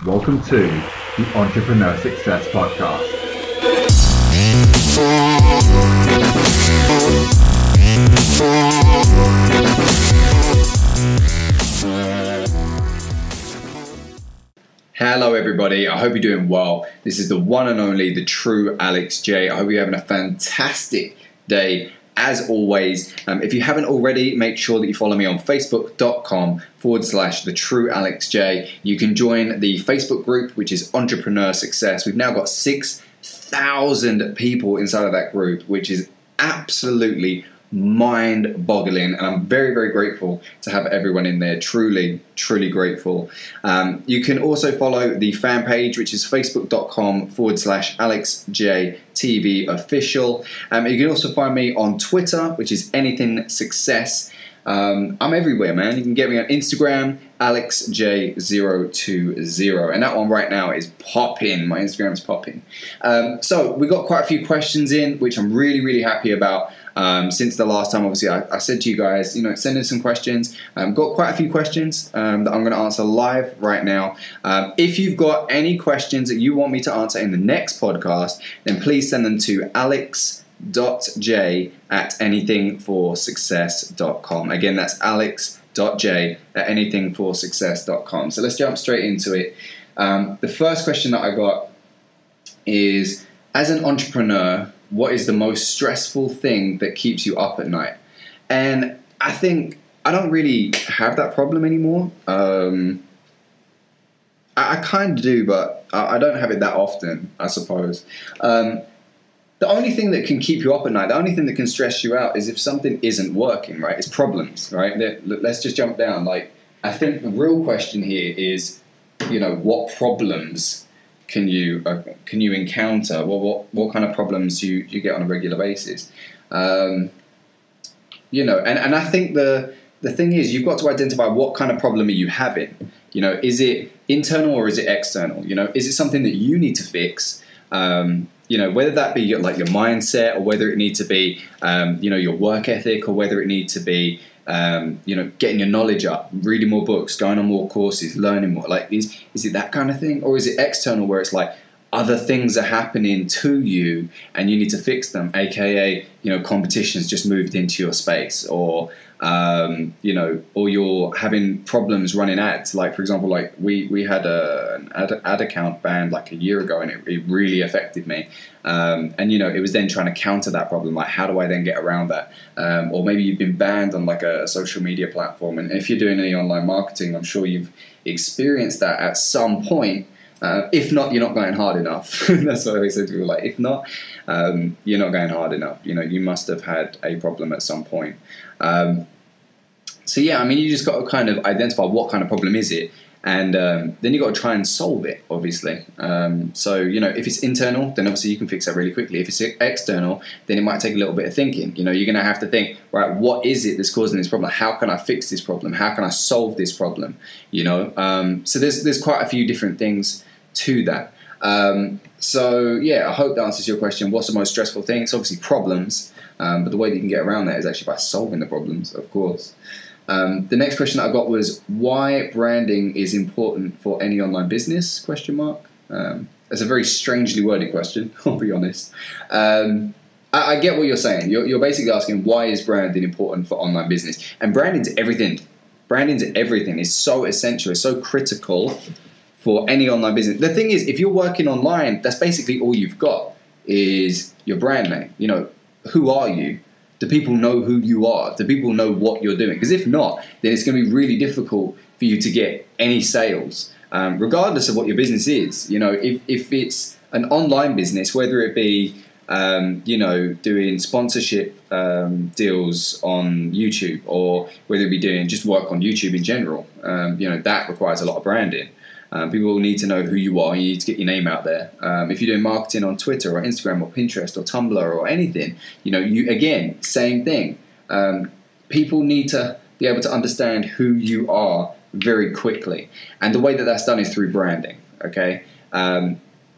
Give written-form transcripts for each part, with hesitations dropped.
Welcome to the Entrepreneur Success Podcast. Hello everybody, I hope you're doing well. This is the one and only, the true Alex J. I hope you're having a fantastic day. As always, if you haven't already, make sure that you follow me on facebook.com/the true Alex J. You can join the Facebook group, which is Entrepreneur Success. We've now got 6,000 people inside of that group, which is absolutely mind-boggling, and I'm very, very grateful to have everyone in there. Truly grateful. You can also follow the fan page, which is facebook.com/AlexJTV official. You can also find me on Twitter, which is Anything Success. I'm everywhere, man. You can get me on Instagram, AlexJ020, and that one right now is popping. My Instagram is popping. So we got quite a few questions in, which I'm really happy about. Since the last time, obviously, I said to you guys, send in some questions. Got quite a few questions that I'm going to answer live right now. If you've got any questions that you want me to answer in the next podcast, then please send them to alex.j@anythingforsuccess.com. Again, that's alex.j@anythingforsuccess.com. So let's jump straight into it. The first question that I got is, as an entrepreneur, what is the most stressful thing that keeps you up at night? And I think I don't really have that problem anymore. I kind of do, but I don't have it that often, I suppose. The only thing that can keep you up at night, the only thing that can stress you out is if something isn't working, right? It's problems, right? Let's just jump down. I think the real question here is, what problems can you encounter? What kind of problems you get on a regular basis? And I think the thing is, you've got to identify what kind of problem are you having. Is it internal or is it external? Is it something that you need to fix? Whether that be your mindset, or whether it need to be your work ethic, or whether it need to be getting your knowledge up, reading more books, going on more courses, learning more. Is it that kind of thing? Or is it external, where it's other things are happening to you and you need to fix them, aka competition's just moved into your space, or or you're having problems running ads. For example, we had an ad account banned a year ago, and it really affected me. And it was then trying to counter that problem. How do I then get around that? Or maybe you've been banned on a social media platform, and if you're doing any online marketing, I'm sure you've experienced that at some point. If not, you're not going hard enough. That's what I always say to people. If not, you're not going hard enough. You must have had a problem at some point. So yeah, you just got to kind of identify what kind of problem is it, and then you got to try and solve it, obviously. So if it's internal, then obviously you can fix that really quickly. If it's external, then it might take a little bit of thinking. You're going to have to think, right, what is it that's causing this problem? How can I fix this problem? How can I solve this problem? So there's quite a few different things to that. So yeah, I hope that answers your question. What's the most stressful thing? It's obviously problems, but the way that you can get around that is actually by solving the problems, of course. The next question that I got was, why branding is important for any online business? Question mark. That's a very strangely worded question, I'll be honest. I get what you're saying. You're basically asking, why is branding important for online business? And branding to everything. Branding to everything is so essential. It's so critical for any online business. The thing is, if you're working online, that's basically all you've got is your brand name. Who are you? Do people know who you are? Do people know what you're doing? Because if not, then it's going to be really difficult for you to get any sales, regardless of what your business is. If it's an online business, whether it be doing sponsorship deals on YouTube, or whether it be doing just work on YouTube in general, that requires a lot of branding. People need to know who you are. You need to get your name out there. If you're doing marketing on Twitter or Instagram or Pinterest or Tumblr or anything, you again, same thing. People need to be able to understand who you are very quickly, and the way that that's done is through branding. Okay,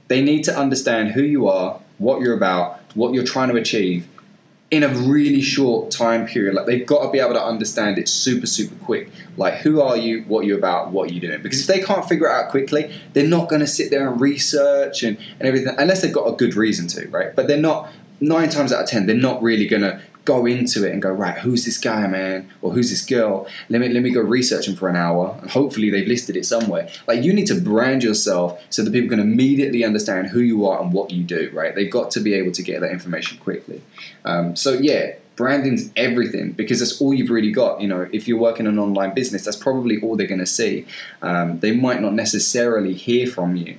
they need to understand who you are, what you're about, what you're trying to achieve in a really short time period. Like, they've got to be able to understand it super, super quick. Like, who are you, what are you about, what are you doing? Because if they can't figure it out quickly, they're not going to sit there and research and everything, unless they've got a good reason to, right? But they're not, 9 times out of 10, they're not really going to go into it and go, right, who's this guy, man? Or who's this girl? Let me go research him for an hour, and hopefully they've listed it somewhere. Like, you need to brand yourself so that people can immediately understand who you are and what you do, right? They've got to be able to get that information quickly. So yeah, branding's everything, because that's all you've really got. You know, if you're working an online business, that's probably all they're going to see. They might not necessarily hear from you.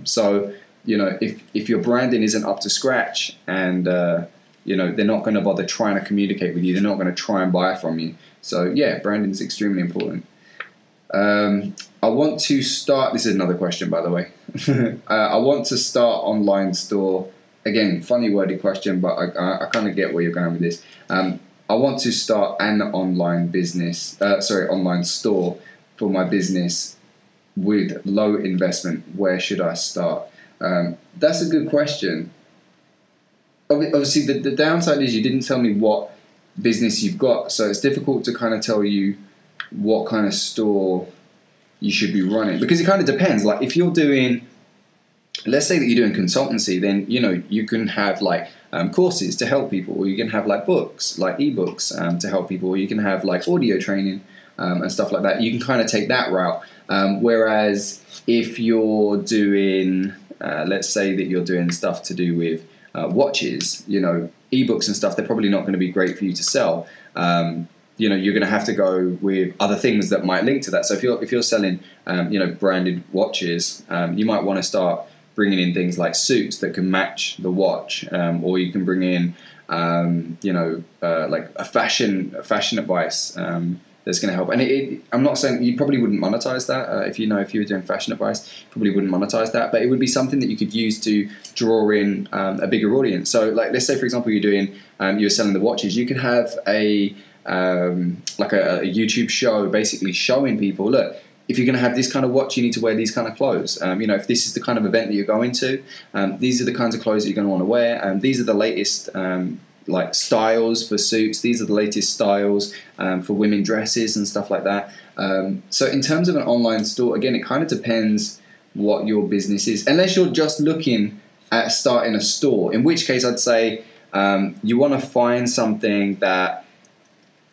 So, you know, if your branding isn't up to scratch, and you know, they're not going to bother trying to communicate with you. They're not going to try and buy from you. So yeah, branding is extremely important. I want to start. This is another question, by the way. I want to start online store. Again, funny worded question, but I kind of get where you're going with this. I want to start an online business. Online store for my business with low investment. Where should I start? That's a good question. Obviously, the downside is you didn't tell me what business you've got, so it's difficult to kind of tell you what kind of store you should be running, because it kind of depends. Like, if you're doing, let's say that you're doing consultancy, then, you know, you can have like courses to help people, or you can have like books, like ebooks to help people, or you can have like audio training and stuff like that. You can kind of take that route. Whereas if you're doing, let's say that you're doing stuff to do with watches, you know, ebooks and stuff, they're probably not going to be great for you to sell. You know, you're going to have to go with other things that might link to that. So if you're selling, you know, branded watches, you might want to start bringing in things like suits that can match the watch, or you can bring in, you know, like a fashion advice that's going to help. And I'm not saying you probably wouldn't monetize that. If you were doing fashion advice, you probably wouldn't monetize that, but it would be something that you could use to draw in a bigger audience. So, like, let's say, for example, you're selling the watches. You could have like a YouTube show, basically showing people, look, if you're going to have this kind of watch, you need to wear these kind of clothes. You know, if this is the kind of event that you're going to, these are the kinds of clothes that you're going to want to wear. These are the latest like styles for suits. These are the latest styles for women dresses and stuff like that. So in terms of an online store, again, it kind of depends what your business is. Unless you're just looking at starting a store, in which case I'd say you want to find something that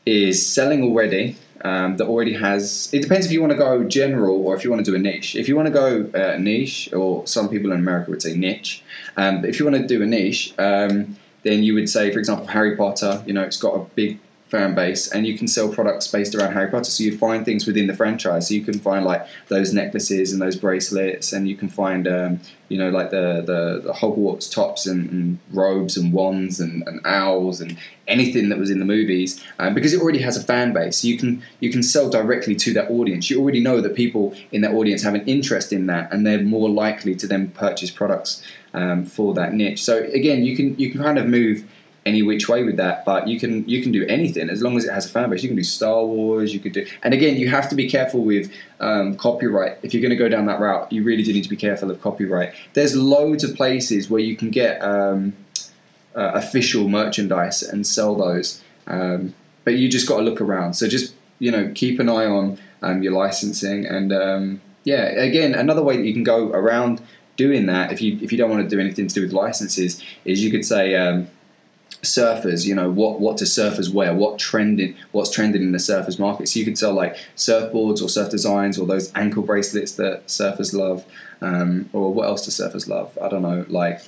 is selling already, that already has, it depends if you want to go general or if you want to do a niche. If you want to go niche, or some people in America would say niche, but if you want to do a niche, then you would say, for example, Harry Potter, you know, it's got a big fan base, and you can sell products based around Harry Potter. So you find things within the franchise. So you can find like those necklaces and those bracelets, and you can find, you know, like the Hogwarts tops and robes and wands and owls and anything that was in the movies, because it already has a fan base. So you can sell directly to that audience. You already know that people in that audience have an interest in that, and they're more likely to then purchase products for that niche. So again, you can kind of move any which way with that, but you can do anything as long as it has a fan base. You can do Star Wars, you could do, and again, you have to be careful with copyright. If you're going to go down that route, you really do need to be careful of copyright. There's loads of places where you can get official merchandise and sell those, but you just got to look around. So just, you know, keep an eye on your licensing, and yeah, again, another way that you can go around doing that, if you don't want to do anything to do with licenses, is you could say surfers, you know, what do surfers wear, what's trending in the surfers market. So you could sell like surfboards or surf designs, or those ankle bracelets that surfers love, or what else do surfers love? I don't know, like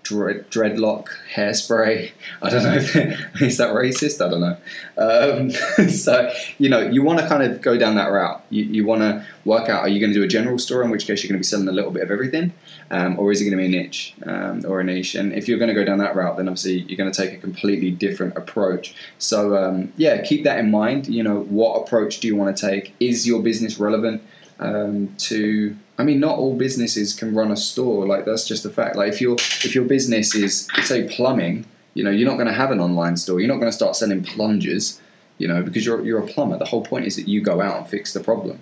dreadlock hairspray. I don't know if is that racist? I don't know. So, you know, you want to kind of go down that route. You want to work out, are you going to do a general store, in which case you're going to be selling a little bit of everything, or is it going to be a niche or a niche? And if you're going to go down that route, then obviously you're going to take a completely different approach. So yeah, keep that in mind. You know, what approach do you want to take? Is your business relevant to, I mean, not all businesses can run a store. Like, that's just a fact. Like, if your business is, say, plumbing, you know, you're not going to have an online store. You're not going to start selling plungers, you know, because you're a plumber. The whole point is that you go out and fix the problem.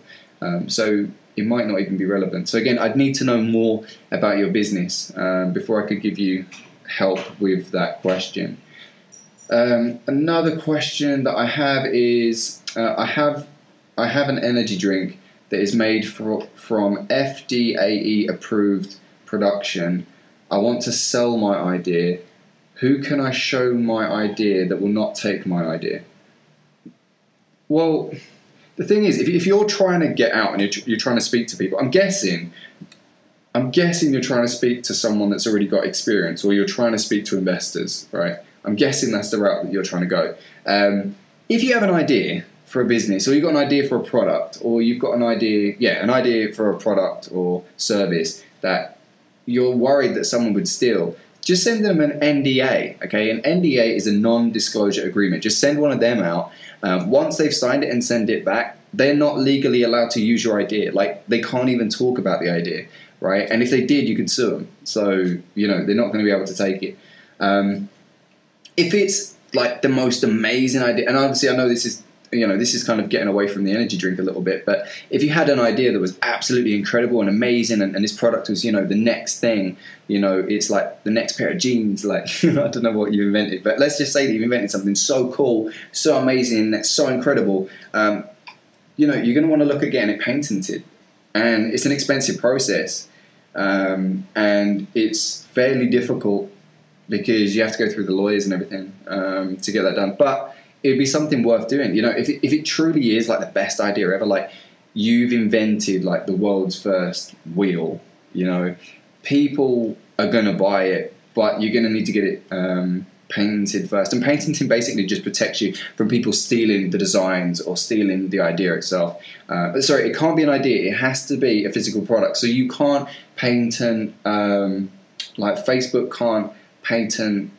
So it might not even be relevant. So again, I'd need to know more about your business before I could give you help with that question. Another question that I have is I have an energy drink that is made from FDAE approved production. I want to sell my idea. Who can I show my idea that will not take my idea? Well, the thing is, if you're trying to get out and you're trying to speak to people, I'm guessing you're trying to speak to someone that's already got experience, or you're trying to speak to investors, right? I'm guessing that's the route that you're trying to go. If you have an idea for a business, or you've got an idea for a product, or you've got an idea for a product or service that you're worried that someone would steal, just send them an NDA, okay? An NDA is a non-disclosure agreement. Just send one of them out. Once they've signed it and send it back, they're not legally allowed to use your idea. Like, they can't even talk about the idea, right? And if they did, you could sue them. So, you know, they're not going to be able to take it. If it's like the most amazing idea, and obviously I know this is kind of getting away from the energy drink a little bit, but if you had an idea that was absolutely incredible and amazing, and this product was, you know, the next thing, you know, it's like the next pair of jeans, like, I don't know what you invented, but let's just say that you invented something so cool, so amazing, that's so incredible, you know, you're going to want to look at getting it patented, and it's an expensive process, and it's fairly difficult because you have to go through the lawyers and everything to get that done, but it'd be something worth doing. You know, if it truly is like the best idea ever, like you've invented like the world's first wheel, you know, people are going to buy it, but you're going to need to get it patented first. And patenting basically just protects you from people stealing the designs or stealing the idea itself. But sorry, it can't be an idea. It has to be a physical product. So you can't patent, like Facebook can't patent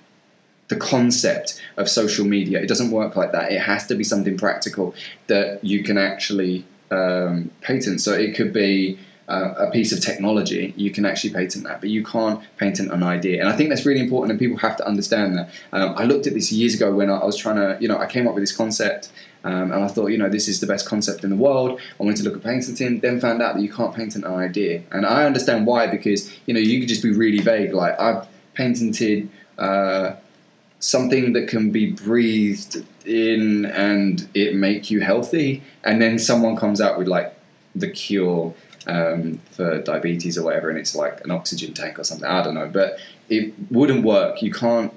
the concept of social media. It doesn't work like that. It has to be something practical that you can actually patent. So it could be a piece of technology. You can actually patent that, but you can't patent an idea. And I think that's really important, and people have to understand that. I looked at this years ago when I was trying to, you know, I came up with this concept, and I thought, you know, this is the best concept in the world. I wanted to look at patenting, then found out that you can't patent an idea. And I understand why, because, you know, you could just be really vague. Like, I've patented something that can be breathed in and it make you healthy, and then someone comes out with like the cure for diabetes or whatever, and it's like an oxygen tank or something. I don't know, but it wouldn't work. It can't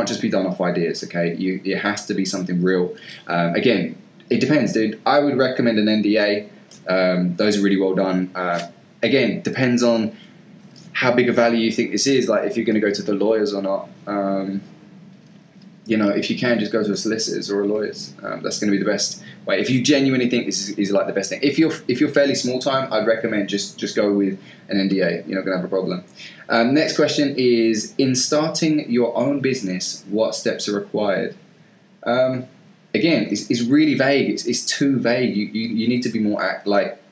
just be done off ideas, okay? It has to be something real. Again, it depends, dude. I would recommend an NDA. Those are really well done. Again, depends on how big a value you think this is, like if you're going to go to the lawyers or not. You know, if you can, just go to a solicitor's or a lawyer's. That's going to be the best way. If you genuinely think this is like the best thing. If you're fairly small time, I'd recommend just go with an NDA. You're not going to have a problem. Next question is, in starting your own business, what steps are required? Again, it's really vague. It's too vague. You need to be more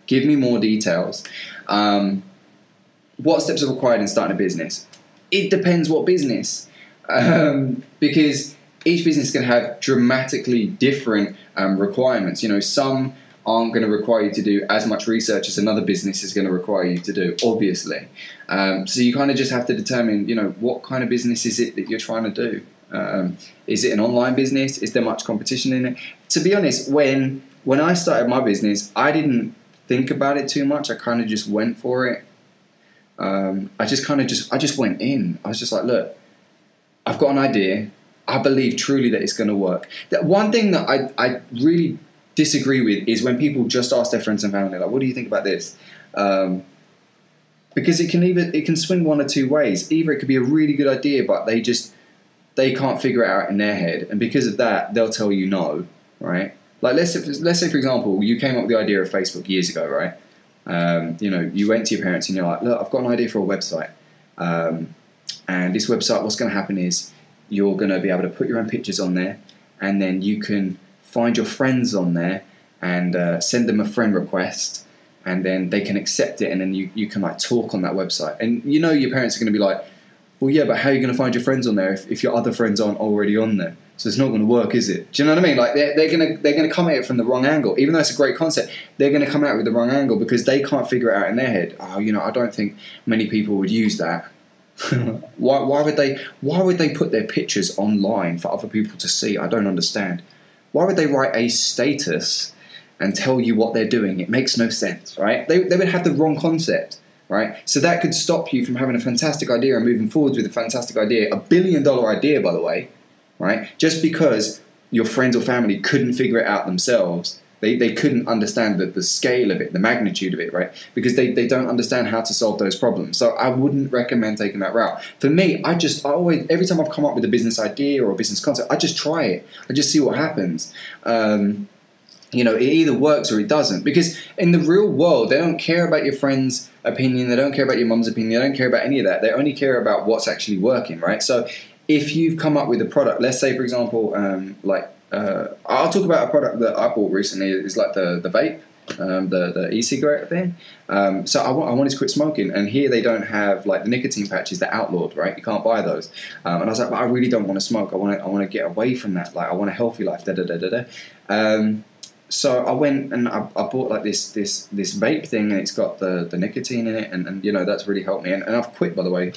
give me more details. What steps are required in starting a business? It depends what business, because each business is going to have dramatically different requirements. You know, some aren't going to require you to do as much research as another business is going to require you to do, obviously. So you kind of just have to determine, you know, what kind of business is it that you're trying to do? Is it an online business? Is there much competition in it? To be honest, when I started my business, I didn't think about it too much. I kind of just went for it. I just went in. I was just like, look, I've got an idea. I believe truly that it's going to work. That one thing that I really disagree with is when people just ask their friends and family, like, what do you think about this? Because it can swing one or two ways. Either it could be a really good idea, but they can't figure it out in their head, and because of that, they'll tell you no, right? Like let's say for example, you came up with the idea of Facebook years ago, right? You know, you went to your parents and you're like, look, I've got an idea for a website, and this website, what's going to happen is you're going to be able to put your own pictures on there, and then you can find your friends on there and send them a friend request, and then they can accept it, and then you can like talk on that website. And you know your parents are going to be like, well, yeah, but how are you going to find your friends on there if your other friends aren't already on there? So it's not going to work, is it? Do you know what I mean? Like they're going to come at it from the wrong angle. Even though it's a great concept, they're going to come at it with the wrong angle because they can't figure it out in their head. Oh, you know, I don't think many people would use that. Why would they put their pictures online for other people to see? I don't understand. Why would they write a status and tell you what they're doing? It makes no sense, right? They would have the wrong concept, right? So that could stop you from having a fantastic idea and moving forwards with a fantastic idea, $1 billion idea, by the way, right? Just because your friends or family couldn't figure it out themselves. They couldn't understand the scale of it, the magnitude of it, right? Because they don't understand how to solve those problems. So I wouldn't recommend taking that route. For me, I always, every time I've come up with a business idea or a business concept, I just try it. I just see what happens. You know, it either works or it doesn't. Because in the real world, they don't care about your friend's opinion. They don't care about your mum's opinion. They don't care about any of that. They only care about what's actually working, right? So if you've come up with a product, let's say, for example, I'll talk about a product that I bought recently. It's like the vape, the e-cigarette thing. So I wanted to quit smoking, and here they don't have like the nicotine patches. They're outlawed, right? You can't buy those. And I was like, but I really don't want to smoke. I want to get away from that. Like I want a healthy life. So I went and I bought like this vape thing, and it's got the nicotine in it, and you know that's really helped me. And I've quit, by the way.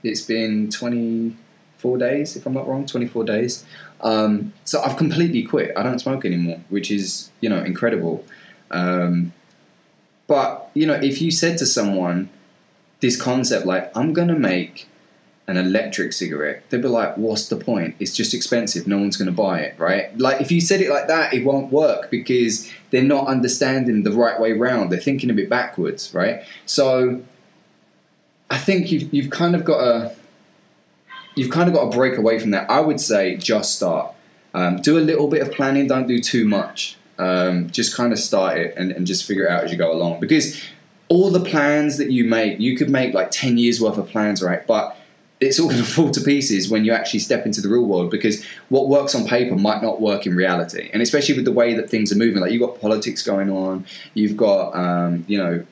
It's been 24 days, if I'm not wrong, 24 days. So I've completely quit. I don't smoke anymore, which is, you know, incredible. But, you know, if you said to someone this concept, like, I'm going to make an electric cigarette, they'd be like, what's the point? It's just expensive. No one's going to buy it, right? Like, if you said it like that, it won't work because they're not understanding the right way round. They're thinking a bit backwards, right? So I think you've kind of got to break away from that. I would say just start. Do a little bit of planning. Don't do too much. Just kind of start it and just figure it out as you go along. Because all the plans that you make, you could make like 10 years worth of plans, right? But it's all going to fall to pieces when you actually step into the real world, because what works on paper might not work in reality. And especially with the way that things are moving, like you've got politics going on, you've got, you know,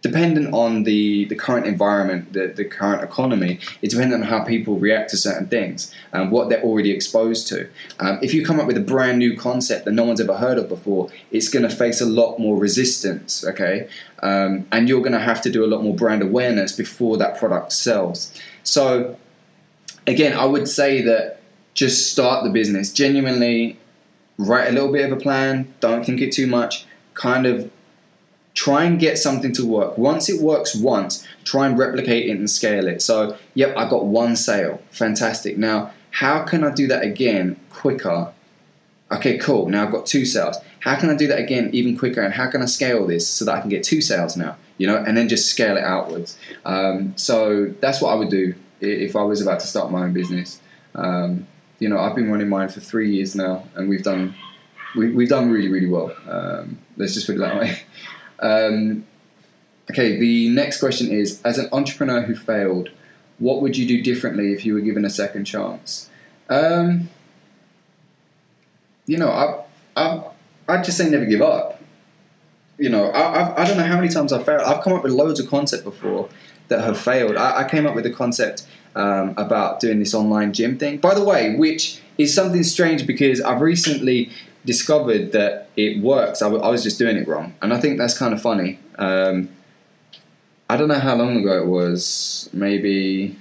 dependent on the current environment, the current economy, it's dependent on how people react to certain things and what they're already exposed to. If you come up with a brand new concept that no one's ever heard of before, it's going to face a lot more resistance, okay? And you're going to have to do a lot more brand awareness before that product sells. So, again, I would say that just start the business. Genuinely, write a little bit of a plan. Don't think it too much. Kind of try and get something to work. Once it works once, try and replicate it and scale it. So, yep, I got one sale. Fantastic. Now, how can I do that again quicker? Okay, cool. Now I've got 2 sales. How can I do that again even quicker? And how can I scale this so that I can get 2 sales now? You know, and then just scale it outwards. So that's what I would do if I was about to start my own business. You know, I've been running mine for 3 years now, and we've done really, really well. Let's just put it that way. Okay, the next question is, as an entrepreneur who failed, what would you do differently if you were given a second chance? You know, I'd just say never give up. You know, I don't know how many times I've failed. I've come up with loads of concepts before that have failed. I came up with a concept about doing this online gym thing, by the way, which is something strange because I've recently discovered that it works. I was just doing it wrong, and I think that's kind of funny. I don't know how long ago it was, maybe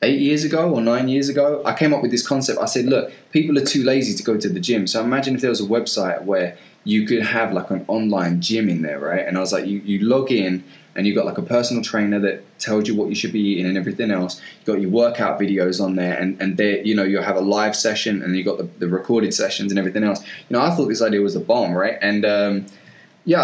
8 years ago or 9 years ago, I came up with this concept. I said, look, people are too lazy to go to the gym. So imagine if there was a website where you could have like an online gym in there, right? And I was like, you log in and you got like a personal trainer that tells you what you should be eating and everything else. You got your workout videos on there, and there, you know, you'll have a live session, and you got the recorded sessions and everything else. You know, I thought this idea was the bomb, right? And yeah,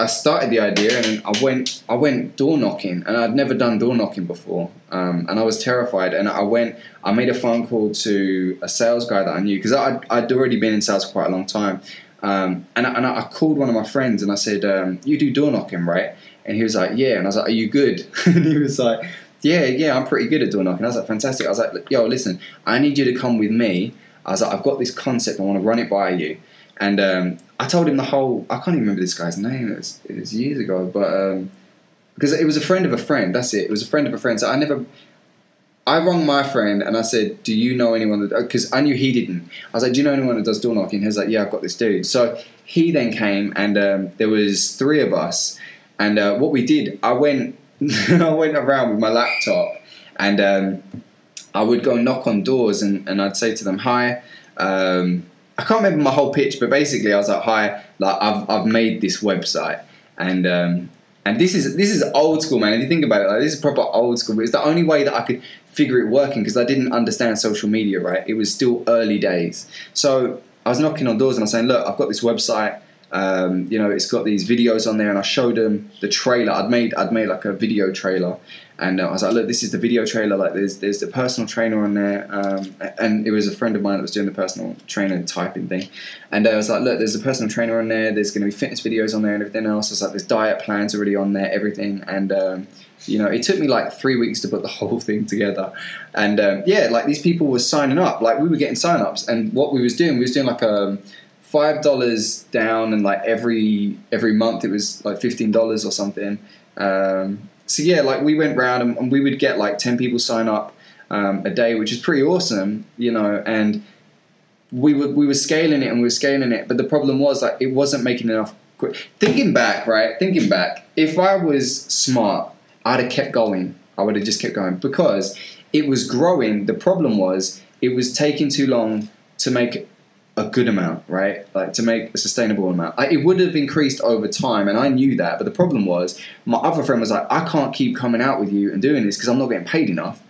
I started the idea, and then I went door knocking, and I'd never done door knocking before, and I was terrified. And I made a phone call to a sales guy that I knew, because I'd already been in sales for quite a long time. And I called one of my friends and I said, you do door knocking, right? And he was like, yeah. And I was like, are you good? And he was like, yeah, I'm pretty good at door knocking. I was like, fantastic. I was like, yo, listen, I need you to come with me. I was like, I've got this concept, I want to run it by you. And I told him the whole, I can't even remember this guy's name, it was years ago, but because it was a friend of a friend, that's it. It was a friend of a friend. So I rang my friend and I said, do you know anyone that, because I knew he didn't. I was like, do you know anyone that does door knocking? He was like, yeah, I've got this dude. So he then came, and there was 3 of us. And what we did, I went I went around with my laptop, and I would go knock on doors, and I'd say to them, "Hi." I can't remember my whole pitch, but basically I was like, "Hi, like I've made this website, and this is old school, man. If you think about it, like this is proper old school. But it's the only way that I could figure it working because I didn't understand social media, right? It was still early days. So I was knocking on doors and I was saying, look, I've got this website. It's got these videos on there, and I showed them the trailer. I'd made like a video trailer, and I was like, look, this is the video trailer. Like, there's the personal trainer on there, and it was a friend of mine that was doing the personal trainer typing thing, and I was like, look, there's a personal trainer on there. There's going to be fitness videos on there and everything else. I was like, there's diet plans already on there, everything, and it took me like 3 weeks to put the whole thing together, and like these people were signing up. Like, we were getting sign-ups, and what we was doing like $5 down, and like every month it was like $15 or something. So yeah, like we went round and we would get like 10 people sign up a day, which is pretty awesome, and we were scaling it, but the problem was like it wasn't making enough. Thinking back, if I was smart, I'd have kept going. I would have just kept going because it was growing. The problem was it was taking too long to make a good amount, right? Like, to make a sustainable amount. It would have increased over time, and I knew that, but the problem was my other friend was like, I can't keep coming out with you and doing this because I'm not getting paid enough.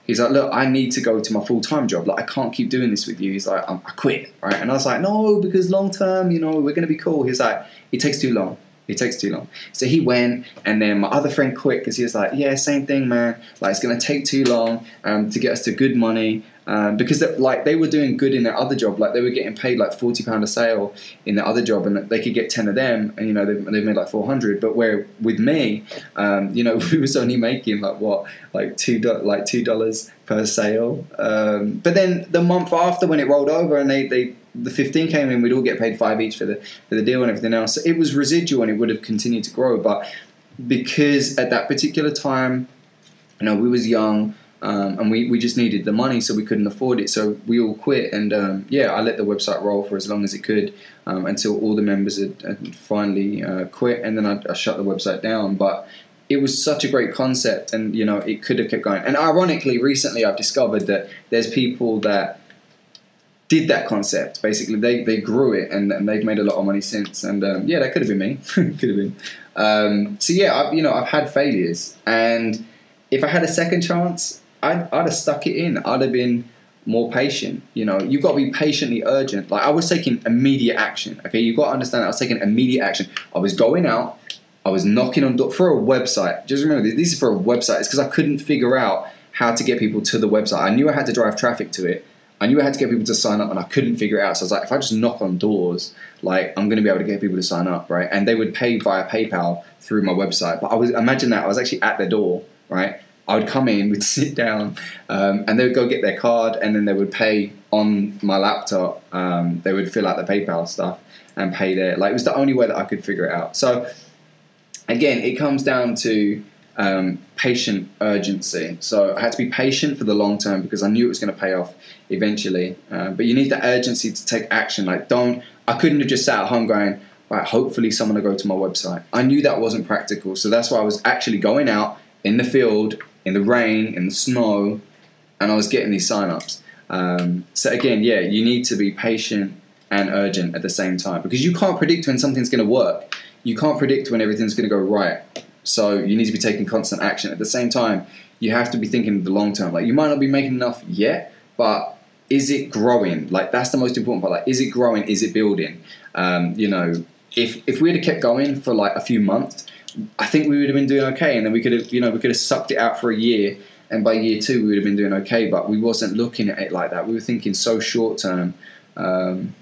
He's like, look, I need to go to my full-time job. Like, I can't keep doing this with you. He's like, I quit, right? And I was like, no, because long term, we're going to be cool. He's like, it takes too long. It takes too long. So he went, and then my other friend quit because he was like, yeah, same thing, man. Like, it's going to take too long to get us to good money. Because they were doing good in their other job. Like, they were getting paid like £40 a sale in their other job, and they could get 10 of them, and they made like 400. But where with me, we was only making like $2 per sale. But then the month after, when it rolled over and the 15 came in, we'd all get paid 5 each for the deal and everything else. So it was residual, and it would have continued to grow. But because at that particular time, we was young. And we just needed the money, so we couldn't afford it. So we all quit, and I let the website roll for as long as it could until all the members had finally quit, and then I shut the website down. But it was such a great concept, and it could have kept going. And ironically, recently I've discovered that there's people that did that concept. Basically, they grew it, and they've made a lot of money since. And that could have been me. Could have been. I've had failures, and if I had a second chance, I'd have stuck it in. I'd have been more patient. You've got to be patiently urgent. Like, I was taking immediate action. Okay, you've got to understand that I was taking immediate action. I was going out. I was knocking on doors for a website. Just remember, this is for a website. It's because I couldn't figure out how to get people to the website. I knew I had to drive traffic to it. I knew I had to get people to sign up, and I couldn't figure it out. So I was like, if I just knock on doors, like, I'm going to be able to get people to sign up, right? And they would pay via PayPal through my website. But imagine that I was actually at their door, right? I would come in, we'd sit down, and they would go get their card, and then they would pay on my laptop. They would fill out the PayPal stuff and pay there. Like, it was the only way that I could figure it out. So, again, it comes down to patient urgency. So I had to be patient for the long term because I knew it was going to pay off eventually. But you need the urgency to take action. Like, I couldn't have just sat at home going, right, hopefully someone will go to my website. I knew that wasn't practical. So that's why I was actually going out in the field, in the rain, in the snow, and I was getting these sign-ups. So again, you need to be patient and urgent at the same time because you can't predict when something's going to work. You can't predict when everything's going to go right. So you need to be taking constant action. At the same time, you have to be thinking of the long term. Like, you might not be making enough yet, but is it growing? Like, that's the most important part. Like, is it growing? Is it building? If we had kept going for like a few months, I think we would have been doing okay, and then we could have sucked it out for a year, and by year 2 we would have been doing okay. But we wasn't looking at it like that. We were thinking so short term, and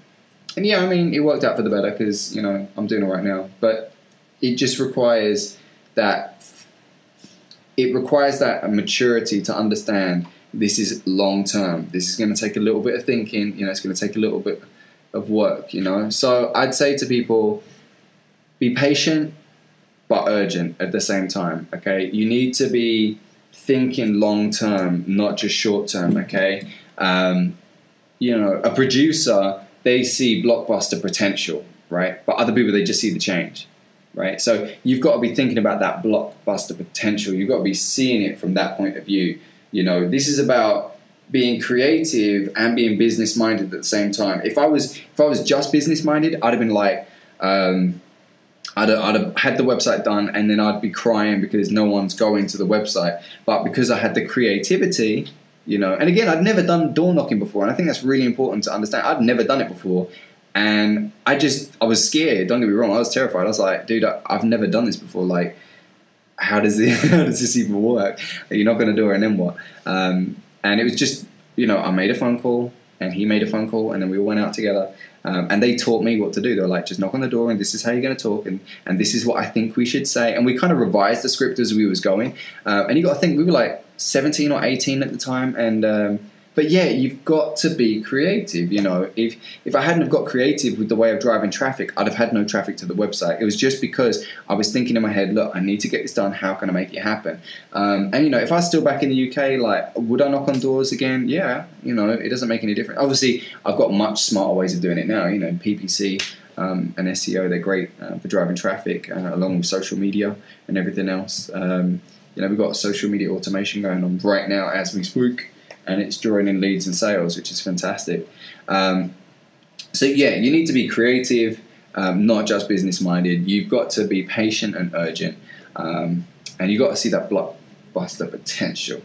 it worked out for the better because I'm doing all right now. But it just requires that maturity to understand this is long term. This is going to take a little bit of thinking. It's going to take a little bit of work. So I'd say to people, be patient but urgent at the same time, okay? You need to be thinking long term, not just short term, okay? A producer, they see blockbuster potential, right? But other people, they just see the change. right? So you've got to be thinking about that blockbuster potential. You've got to be seeing it from that point of view. You know, this is about being creative and being business minded at the same time. If I was just business minded, I'd have been like, I'd have had the website done and then I'd be crying because no one's going to the website. But because I had the creativity, you know, and again, I'd never done door knocking before, and I think that's really important to understand. I'd never done it before, and I was scared. Don't get me wrong, I was terrified. I was like, dude, I've never done this before. Like, how does this even work? You're not going to do it, and then what? And it was just, you know, I made a phone call, and he made a phone call, and then we all went out together. And they taught me what to do. They were like, just knock on the door, and this is how you're going to talk, and this is what I think we should say. And we kind of revised the script as we was going. And you got to think, we were like 17 or 18 at the time. And but yeah, you've got to be creative. You know, if I hadn't have got creative with the way of driving traffic, I'd have had no traffic to the website. It was just because I was thinking in my head, look, I need to get this done. How can I make it happen? And you know, if I was still back in the UK, like, would I knock on doors again? Yeah, you know, it doesn't make any difference. Obviously, I've got much smarter ways of doing it now. You know, PPC and SEO, they're great for driving traffic, along with social media and everything else. You know, we've got social media automation going on right now as we speak, and it's drawing in leads and sales, which is fantastic. So yeah, you need to be creative, not just business minded. You've got to be patient and urgent, and you've got to see that blockbuster potential.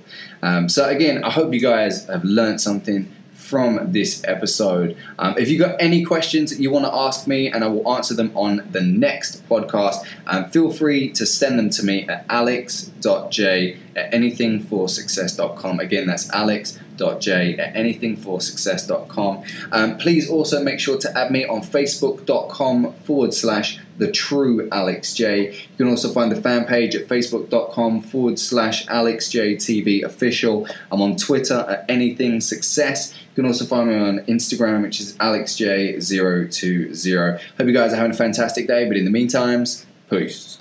So again, I hope you guys have learned something from this episode. If you've got any questions that you want to ask me, and I will answer them on the next podcast, feel free to send them to me at alex.j@anythingforsuccess.com. Again, that's alex.j@anythingforsuccess.com. Please also make sure to add me on facebook.com/The True Alex J. You can also find the fan page at facebook.com/AlexJTV Official. I'm on Twitter at Anything Success. You can also find me on Instagram, which is AlexJ020. Hope you guys are having a fantastic day, but in the meantime, peace.